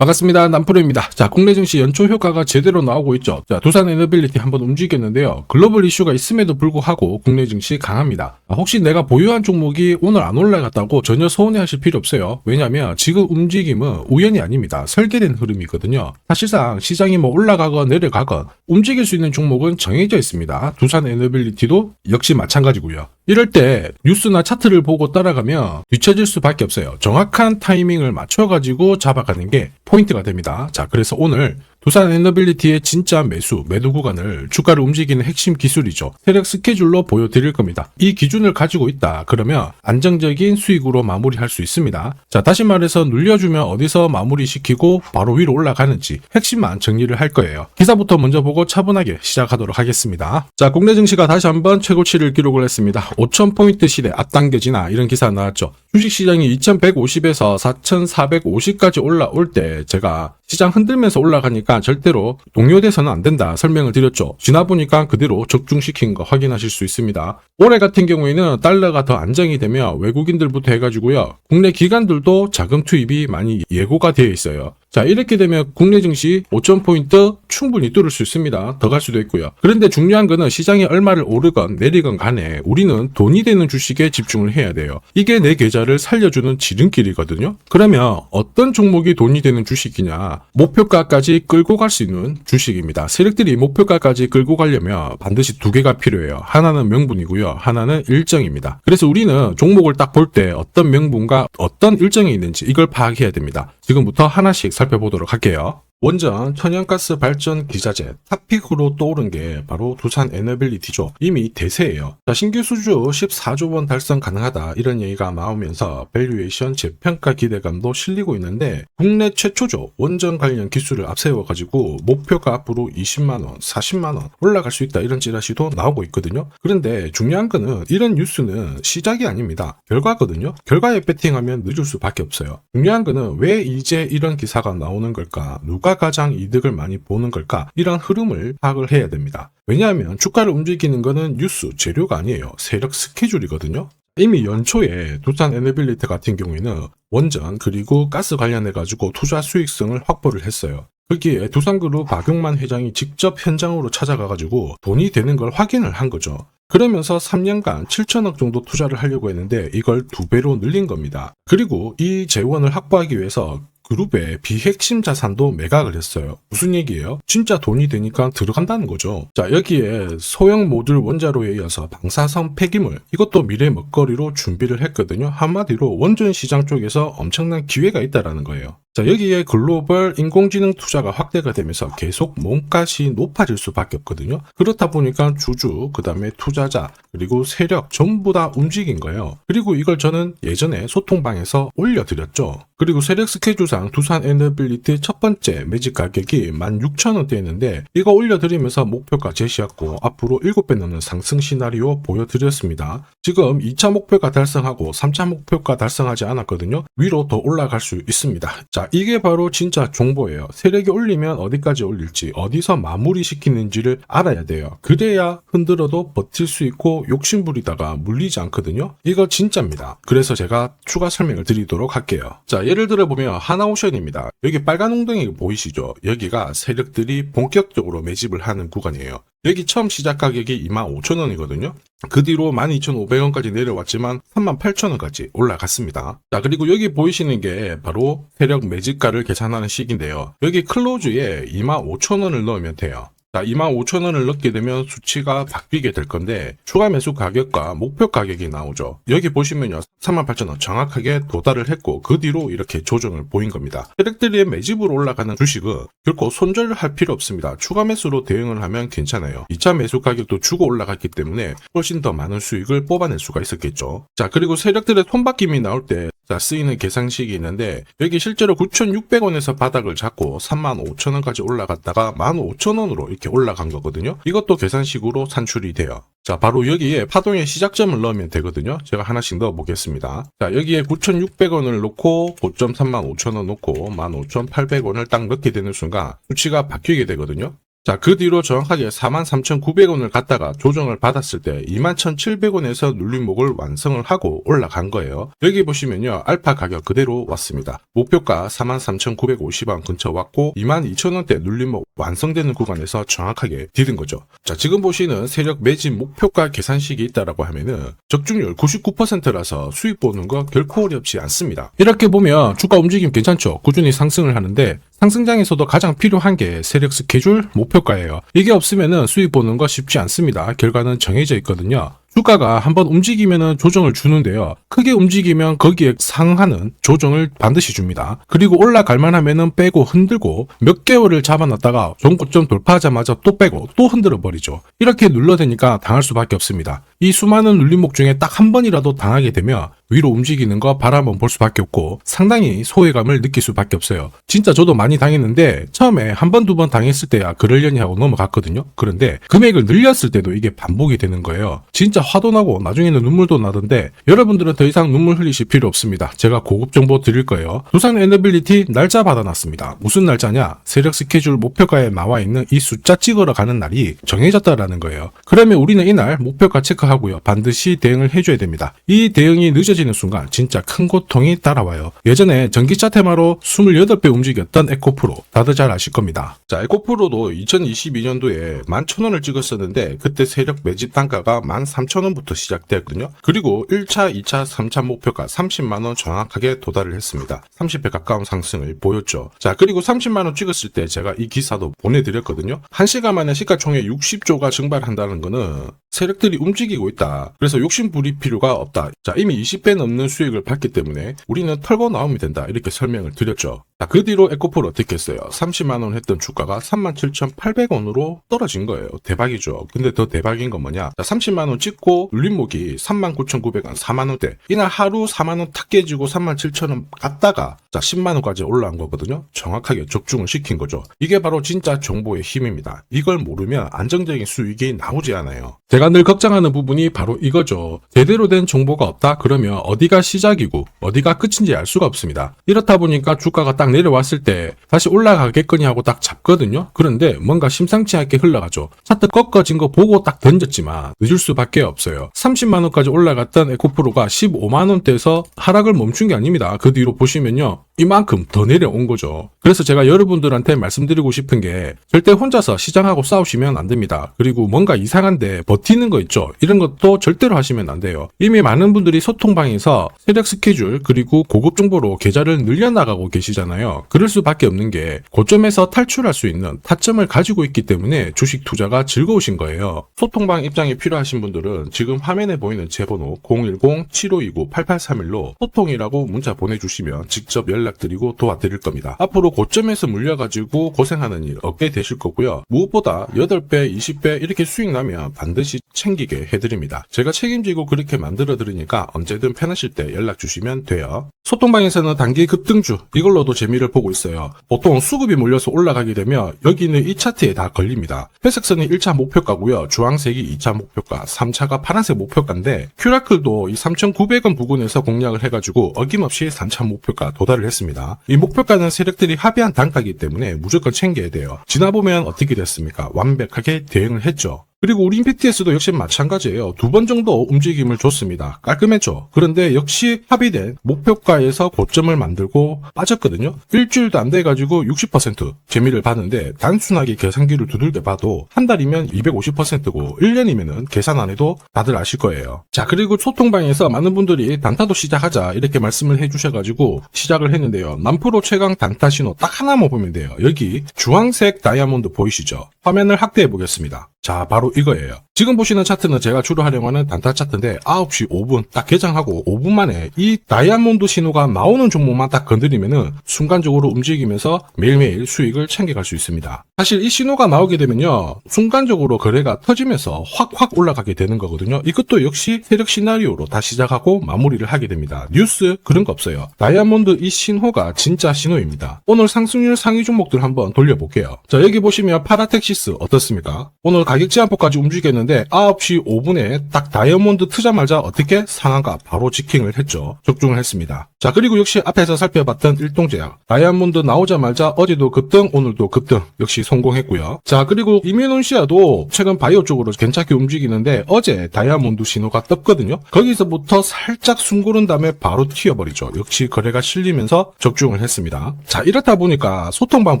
반갑습니다. 남프로입니다. 자, 국내 증시 연초 효과가 제대로 나오고 있죠. 자, 두산 에너빌리티 한번 움직였는데요. 글로벌 이슈가 있음에도 불구하고 국내 증시 강합니다. 혹시 내가 보유한 종목이 오늘 안 올라갔다고 전혀 서운해하실 필요 없어요. 왜냐하면 지금 움직임은 우연이 아닙니다. 설계된 흐름이거든요. 사실상 시장이 뭐 올라가건 내려가건 움직일 수 있는 종목은 정해져 있습니다. 두산 에너빌리티도 역시 마찬가지고요. 이럴 때 뉴스나 차트를 보고 따라가면 뒤처질 수밖에 없어요. 정확한 타이밍을 맞춰가지고 잡아가는 게 포인트가 됩니다. 자, 그래서 오늘 두산 에너빌리티의 진짜 매도 구간을 주가를 움직이는 핵심 기술이죠. 세력 스케줄로 보여드릴 겁니다. 이 기준을 가지고 있다. 그러면 안정적인 수익으로 마무리할 수 있습니다. 자, 다시 말해서 눌려주면 어디서 마무리시키고 바로 위로 올라가는지 핵심만 정리를 할 거예요. 기사부터 먼저 보고 차분하게 시작하도록 하겠습니다. 자, 국내 증시가 다시 한번 최고치를 기록을 했습니다. 5,000포인트 시대 앞당겨지나 이런 기사 나왔죠. 주식시장이 2150에서 4450까지 올라올 때 제가 시장 흔들면서 올라가니까 절대로 동요돼서는 안 된다 설명을 드렸죠. 지나보니까 그대로 적중시킨 거 확인하실 수 있습니다. 올해 같은 경우에는 달러가 더 안정이 되면 외국인들부터 해가지고요. 국내 기관들도 자금 투입이 많이 예고가 되어 있어요. 자, 이렇게 되면 국내 증시 5,000포인트 충분히 뚫을 수 있습니다. 더 갈 수도 있고요. 그런데 중요한 거는 시장이 얼마를 오르건 내리건 간에 우리는 돈이 되는 주식에 집중을 해야 돼요. 이게 내 계좌를 살려주는 지름길이거든요. 그러면 어떤 종목이 돈이 되는 주식이냐? 목표가까지 끌고 갈 수 있는 주식입니다. 세력들이 목표가까지 끌고 가려면 반드시 두 개가 필요해요. 하나는 명분이고요. 하나는 일정입니다. 그래서 우리는 종목을 딱 볼 때 어떤 명분과 어떤 일정이 있는지 이걸 파악해야 됩니다. 지금부터 하나씩 살펴보도록 할게요. 원전 천연가스 발전 기자재 탑픽으로 떠오른 게 바로 두산 에너빌리티죠. 이미 대세예요. 자, 신규 수주 14조 원 달성 가능하다 이런 얘기가 나오면서 밸류에이션 재평가 기대감도 실리고 있는데 국내 최초죠. 원전 관련 기술을 앞세워가지고 목표가 앞으로 20만원, 40만원 올라갈 수 있다 이런 찌라시도 나오고 있거든요. 그런데 중요한 거는 이런 뉴스는 시작이 아닙니다. 결과거든요. 결과에 배팅하면 늦을 수밖에 없어요. 중요한 거는 왜 이제 이런 기사가 나오는 걸까? 누가 가장 이득을 많이 보는 걸까? 이런 흐름을 파악을 해야 됩니다. 왜냐하면 주가를 움직이는 거는 뉴스, 재료가 아니에요. 세력 스케줄이거든요. 이미 연초에 두산 에너빌리티 같은 경우에는 원전 그리고 가스 관련해가지고 투자 수익성을 확보를 했어요. 거기에 두산그룹 박용만 회장이 직접 현장으로 찾아가가지고 돈이 되는 걸 확인을 한 거죠. 그러면서 3년간 7천억 정도 투자를 하려고 했는데 이걸 2배로 늘린 겁니다. 그리고 이 재원을 확보하기 위해서 그룹의 비핵심 자산도 매각을 했어요. 무슨 얘기예요? 진짜 돈이 되니까 들어간다는 거죠. 자, 여기에 소형 모듈 원자로에 이어서 방사성 폐기물 이것도 미래 먹거리로 준비를 했거든요. 한마디로 원전 시장 쪽에서 엄청난 기회가 있다라는 거예요. 자, 여기에 글로벌 인공지능 투자가 확대가 되면서 계속 몸값이 높아질 수밖에 없거든요. 그렇다 보니까 주주, 그 다음에 투자자, 그리고 세력 전부 다 움직인 거예요. 그리고 이걸 저는 예전에 소통방에서 올려드렸죠. 그리고 세력 스케줄상 두산 에너빌리티 첫 번째 매집 가격이 16,000원대였는데 이거 올려드리면서 목표가 제시했고 앞으로 7배 넘는 상승 시나리오 보여드렸습니다. 지금 2차 목표가 달성하고 3차 목표가 달성하지 않았거든요. 위로 더 올라갈 수 있습니다. 자, 이게 바로 진짜 정보예요. 세력이 올리면 어디까지 올릴지 어디서 마무리 시키는지를 알아야 돼요. 그래야 흔들어도 버틸 수 있고 욕심부리다가 물리지 않거든요. 이거 진짜입니다. 그래서 제가 추가 설명을 드리도록 할게요. 자, 예를 들어 보면 하나오션입니다. 여기 빨간 웅덩이 보이시죠? 여기가 세력들이 본격적으로 매집을 하는 구간이에요. 여기 처음 시작 가격이 25,000원이거든요. 그 뒤로 12,500원까지 내려왔지만 38,000원까지 올라갔습니다. 자, 그리고 여기 보이시는 게 바로 세력 매집가를 계산하는 식인데요. 여기 클로즈에 25,000원을 넣으면 돼요. 자, 25,000원을 넣게 되면 수치가 바뀌게 될 건데 추가 매수 가격과 목표 가격이 나오죠. 여기 보시면요. 38,000원 정확하게 도달을 했고 그 뒤로 이렇게 조정을 보인 겁니다. 세력들이 매집으로 올라가는 주식은 결코 손절할 필요 없습니다. 추가 매수로 대응을 하면 괜찮아요. 2차 매수 가격도 주고 올라갔기 때문에 훨씬 더 많은 수익을 뽑아낼 수가 있었겠죠. 자, 그리고 세력들의 손바뀜이 나올 때 쓰이는 계산식이 있는데 여기 실제로 9,600원에서 바닥을 잡고 35,000원까지 올라갔다가 15,000원으로 이렇게 올라간 거거든요. 이것도 계산식으로 산출이 돼요. 자, 바로 여기에 파동의 시작점을 넣으면 되거든요. 제가 하나씩 넣어 보겠습니다. 자, 여기에 9,600원을 놓고 고점 35,000원 놓고 15,800원을 딱 넣게 되는 순간 수치가 바뀌게 되거든요. 자, 그 뒤로 정확하게 43,900원을 갖다가 조정을 받았을 때 21,700원에서 눌림목을 완성을 하고 올라간 거예요. 여기 보시면요, 알파 가격 그대로 왔습니다. 목표가 43,950원 근처 왔고 22,000원대 눌림목 완성되는 구간에서 정확하게 디딘 거죠. 자, 지금 보시는 세력 매집 목표가 계산식이 있다라고 하면은 적중률 99%라서 수익 보는 거 결코 어렵지 않습니다. 이렇게 보면 주가 움직임 괜찮죠? 꾸준히 상승을 하는데 상승장에서도 가장 필요한 게 세력 스케줄 목표가예요. 이게 없으면은 수익 보는 거 쉽지 않습니다. 결과는 정해져 있거든요. 주가가 한번 움직이면은 조정을 주는데요. 크게 움직이면 거기에 상하는 조정을 반드시 줍니다. 그리고 올라갈만 하면은 빼고 흔들고 몇 개월을 잡아놨다가 종고점 돌파하자마자 또 빼고 또 흔들어 버리죠. 이렇게 눌러대니까 당할 수밖에 없습니다. 이 수많은 눌림목 중에 딱 한 번이라도 당하게 되면 위로 움직이는 거 바라만 볼 수밖에 없고 상당히 소외감을 느낄 수밖에 없어요. 진짜 저도 많이 당했는데 처음에 한 번, 두 번 당했을 때야 그러려니 하고 넘어갔거든요. 그런데 금액을 늘렸을 때도 이게 반복이 되는 거예요. 진짜 화도 나고 나중에는 눈물도 나던데 여러분들은 더 이상 눈물 흘리실 필요 없습니다. 제가 고급 정보 드릴 거예요. 두산 에너빌리티 날짜 받아놨습니다. 무슨 날짜냐? 세력 스케줄 목표가에 나와 있는 이 숫자 찍으러 가는 날이 정해졌다라는 거예요. 그러면 우리는 이날 목표가 체크하고요. 반드시 대응을 해줘야 됩니다. 이 대응이 늦어지는 순간 진짜 큰 고통이 따라와요. 예전에 전기차 테마로 28배 움직였던 에코프로 다들 잘 아실 겁니다. 자, 에코프로도 2022년도에 11,000원을 찍었었는데 그때 세력 매집 단가가 13,000원부터 시작되었거든요. 그리고 1차, 2차, 3차 목표가 30만원 정확하게 도달을 했습니다. 30배 가까운 상승을 보였죠. 자, 그리고 30만원 찍었을 때 제가 이 기사도 보내드렸거든요. 1시간 만에 시가총액 60조가 증발한다는 거는 세력들이 움직이고 있다. 그래서 욕심 부릴 필요가 없다. 자, 이미 20배 넘는 수익을 봤기 때문에 우리는 털고 나오면 된다. 이렇게 설명을 드렸죠. 자, 그 뒤로 에코프로 어떻게 했어요? 30만원 했던 주가가 37,800원으로 떨어진 거예요. 대박이죠. 근데 더 대박인 건 뭐냐? 자, 30만원 찍고 눌림목이 39,900원, 4만원대. 이날 하루 4만원 탁 깨지고 37,000원 갔다가 자, 10만원까지 올라온 거거든요. 정확하게 적중을 시킨 거죠. 이게 바로 진짜 정보의 힘입니다. 이걸 모르면 안정적인 수익이 나오지 않아요. 제가 늘 걱정하는 부분이 바로 이거죠. 제대로 된 정보가 없다? 그러면 어디가 시작이고 어디가 끝인지 알 수가 없습니다. 이렇다 보니까 주가가 딱 내려왔을 때 다시 올라가겠거니 하고 딱 잡거든요. 그런데 뭔가 심상치 않게 흘러가죠. 차트 꺾어진 거 보고 딱 던졌지만 늦을 수밖에 없어요. 30만원까지 올라갔던 에코프로가 15만원대에서 하락을 멈춘 게 아닙니다. 그 뒤로 보시면요. 이만큼 더 내려온 거죠. 그래서 제가 여러분들한테 말씀드리고 싶은 게 절대 혼자서 시장하고 싸우시면 안 됩니다. 그리고 뭔가 이상한데 버티는 거 있죠. 이런 것도 절대로 하시면 안 돼요. 이미 많은 분들이 소통방에서 세력 스케줄 그리고 고급 정보로 계좌를 늘려나가고 계시잖아요. 그럴 수밖에 없는 게 고점에서 탈출할 수 있는 타점을 가지고 있기 때문에 주식 투자가 즐거우신 거예요. 소통방 입장이 필요하신 분들은 지금 화면에 보이는 제 번호 010-7529-8831로 소통이라고 문자 보내주시면 직접 연락드리고 도와드릴 겁니다. 앞으로 고점에서 물려가지고 고생하는 일 없게 되실 거고요. 무엇보다 8배, 20배 이렇게 수익 나면 반드시 챙기게 해드립니다. 제가 책임지고 그렇게 만들어 드리니까 언제든 편하실 때 연락 주시면 돼요. 소통방에서는 단기 급등주 이걸로도 재미를 보고 있어요. 보통 수급이 몰려서 올라가게 되면 여기는 이 차트에 다 걸립니다. 회색선이 1차 목표가고요. 주황색이 2차 목표가, 3차가 파란색 목표가인데 큐라클도 이 3,900원 부근에서 공략을 해가지고 어김없이 3차 목표가 도달을 했습니다. 이 목표가는 세력들이 합의한 단가이기 때문에 무조건 챙겨야 돼요. 지나보면 어떻게 됐습니까? 완벽하게 대응을 했죠. 그리고 우리 임팩트에서도 역시 마찬가지예요. 2번 정도 움직임을 줬습니다. 깔끔했죠. 그런데 역시 합의된 목표가에서 고점을 만들고 빠졌거든요. 일주일도 안 돼가지고 60% 재미를 봤는데 단순하게 계산기를 두들겨 봐도 한 달이면 250%고 1년이면은 계산 안 해도 다들 아실 거예요. 자, 그리고 소통방에서 많은 분들이 단타도 시작하자 이렇게 말씀을 해주셔가지고 시작을 했는데요. 남프로 최강 단타 신호 딱 하나만 보면 돼요. 여기 주황색 다이아몬드 보이시죠? 화면을 확대해 보겠습니다. 자, 바로 이거예요. 지금 보시는 차트는 제가 주로 활용하는 단타 차트인데 9시 5분 딱 개장하고 5분 만에 이 다이아몬드 신호가 나오는 종목만 딱 건드리면은 순간적으로 움직이면서 매일매일 수익을 챙겨갈 수 있습니다. 사실 이 신호가 나오게 되면요. 순간적으로 거래가 터지면서 확 올라가게 되는 거거든요. 이것도 역시 세력 시나리오로 다 시작하고 마무리를 하게 됩니다. 뉴스 그런 거 없어요. 다이아몬드 이 신호가 진짜 신호입니다. 오늘 상승률 상위 종목들 한번 돌려볼게요. 자, 여기 보시면 파라텍시스 어떻습니까? 오늘 가격 제한폭까지 움직였는데 9시 5분에 딱 다이아몬드 트자마자 어떻게 상한가 바로 지킹을 했죠. 적중을 했습니다. 자, 그리고 역시 앞에서 살펴봤던 일동제약. 다이아몬드 나오자마자 어제도 급등, 오늘도 급등. 역시 성공했고요. 자, 그리고 이메논시아도 최근 바이오 쪽으로 괜찮게 움직이는데 어제 다이아몬드 신호가 떴거든요. 거기서부터 살짝 숨고른 다음에 바로 튀어버리죠. 역시 거래가 실리면서 적중을 했습니다. 자, 이렇다 보니까 소통방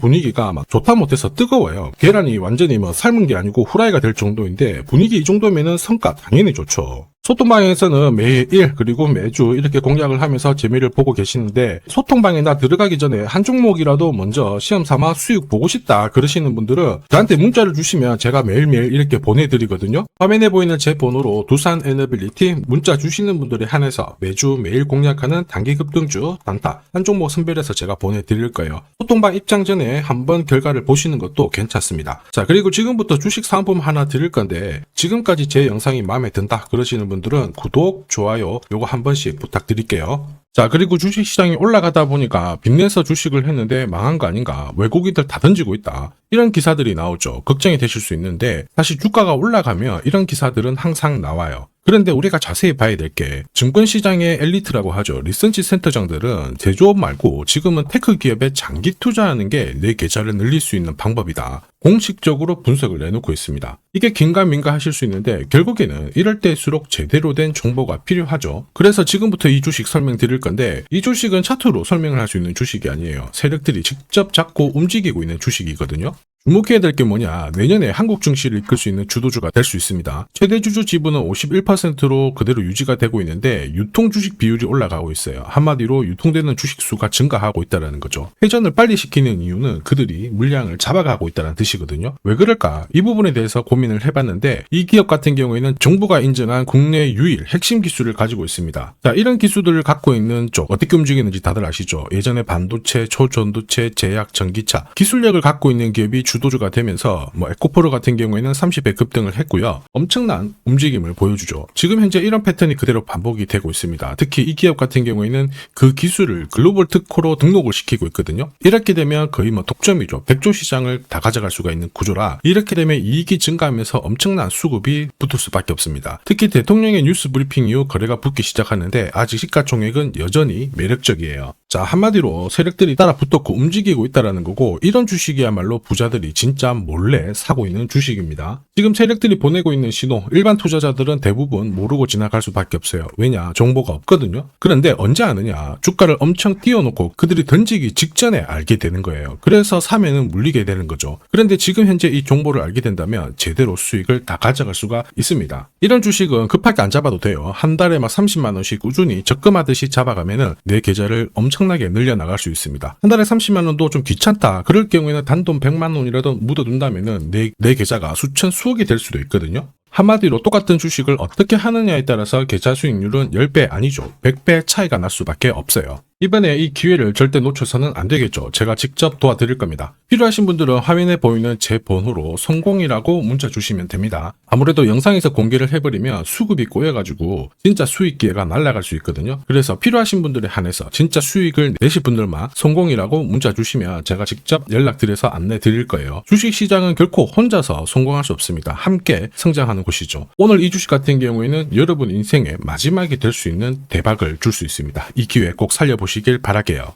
분위기가 막 좋다 못해서 뜨거워요. 계란이 완전히 뭐 삶은 게 아니고 후라이가 될 정도인데 분위기 이 정도면은 성과 당연히 좋죠. 소통방에서는 매일 그리고 매주 이렇게 공략을 하면서 재미를 보고 계시는데 소통방에 나 들어가기 전에 한 종목이라도 먼저 시험 삼아 수익 보고 싶다 그러시는 분들은 저한테 문자를 주시면 제가 매일매일 이렇게 보내드리거든요. 화면에 보이는 제 번호로 두산 에너빌리티 문자 주시는 분들에 한해서 매주 매일 공략하는 단기 급등주 단타 한 종목 선별해서 제가 보내드릴 거예요. 소통방 입장 전에 한번 결과를 보시는 것도 괜찮습니다. 자, 그리고 지금부터 주식 상품 하나 드릴 건데 지금까지 제 영상이 마음에 든다 그러시는 분들은 구독, 좋아요 요거 한 번씩 부탁드릴게요. 자, 그리고 주식시장이 올라가다 보니까 빚내서 주식을 했는데 망한 거 아닌가, 외국인들 다 던지고 있다, 이런 기사들이 나오죠. 걱정이 되실 수 있는데 사실 주가가 올라가면 이런 기사들은 항상 나와요. 그런데 우리가 자세히 봐야 될 게 증권시장의 엘리트라고 하죠. 리서치 센터장들은 제조업 말고 지금은 테크 기업에 장기 투자하는 게 내 계좌를 늘릴 수 있는 방법이다. 공식적으로 분석을 내놓고 있습니다. 이게 긴가민가 하실 수 있는데 결국에는 이럴 때일수록 제대로 된 정보가 필요하죠. 그래서 지금부터 이 주식 설명드릴 건데 이 주식은 차트로 설명을 할 수 있는 주식이 아니에요. 세력들이 직접 잡고 움직이고 있는 주식이거든요. 주목해야 될 게 뭐냐, 내년에 한국 증시를 이끌 수 있는 주도주가 될 수 있습니다. 최대 주주 지분은 51%로 그대로 유지가 되고 있는데 유통 주식 비율이 올라가고 있어요. 한마디로 유통되는 주식 수가 증가하고 있다는 거죠. 회전을 빨리 시키는 이유는 그들이 물량을 잡아가고 있다는 뜻이거든요. 왜 그럴까? 이 부분에 대해서 고민을 해봤는데 이 기업 같은 경우에는 정부가 인정한 국내 유일 핵심 기술을 가지고 있습니다. 자, 이런 기술들을 갖고 있는 쪽 어떻게 움직이는지 다들 아시죠? 예전에 반도체, 초전도체, 제약, 전기차 기술력을 갖고 있는 기업이 주도주가 되면서 에코프로 같은 경우에는 30배 급등을 했고요. 엄청난 움직임을 보여주죠. 지금 현재 이런 패턴이 그대로 반복이 되고 있습니다. 특히 이 기업 같은 경우에는 그 기술을 글로벌 특허로 등록을 시키고 있거든요. 이렇게 되면 거의 독점이죠. 100조 시장을 다 가져갈 수가 있는 구조라 이렇게 되면 이익이 증가하면서 엄청난 수급이 붙을 수밖에 없습니다. 특히 대통령의 뉴스 브리핑 이후 거래가 붙기 시작하는데 아직 시가총액은 여전히 매력적이에요. 자, 한마디로 세력들이 따라 붙었고 움직이고 있다는 거고 이런 주식이야말로 부자들이 진짜 몰래 사고 있는 주식입니다. 지금 세력들이 보내고 있는 신호 일반 투자자들은 대부분 모르고 지나갈 수밖에 없어요. 왜냐? 정보가 없거든요. 그런데 언제 아느냐? 주가를 엄청 띄워놓고 그들이 던지기 직전에 알게 되는 거예요. 그래서 사면은 물리게 되는 거죠. 그런데 지금 현재 이 정보를 알게 된다면 제대로 수익을 다 가져갈 수가 있습니다. 이런 주식은 급하게 안 잡아도 돼요. 한 달에 30만 원씩 꾸준히 적금하듯이 잡아가면은 내 계좌를 엄청나게 늘려나갈 수 있습니다. 한 달에 30만 원도 좀 귀찮다. 그럴 경우에는 단돈 100만 원이라도 묻어둔다면은 내 계좌가 수천 수억이 될 수도 있거든요. 한마디로 똑같은 주식을 어떻게 하느냐에 따라서 계좌 수익률은 10배 아니죠. 100배 차이가 날 수밖에 없어요. 이번에 이 기회를 절대 놓쳐서는 안 되겠죠. 제가 직접 도와드릴 겁니다. 필요하신 분들은 화면에 보이는 제 번호로 성공이라고 문자 주시면 됩니다. 아무래도 영상에서 공개를 해버리면 수급이 꼬여가지고 진짜 수익 기회가 날아갈 수 있거든요. 그래서 필요하신 분들에 한해서 진짜 수익을 내실 분들만 성공이라고 문자 주시면 제가 직접 연락드려서 안내 드릴 거예요. 주식시장은 결코 혼자서 성공할 수 없습니다. 함께 성장하는 곳이죠. 오늘 이 주식 같은 경우에는 여러분 인생의 마지막이 될 수 있는 대박을 줄 수 있습니다. 이 기회 꼭 살려보시길 바랄게요.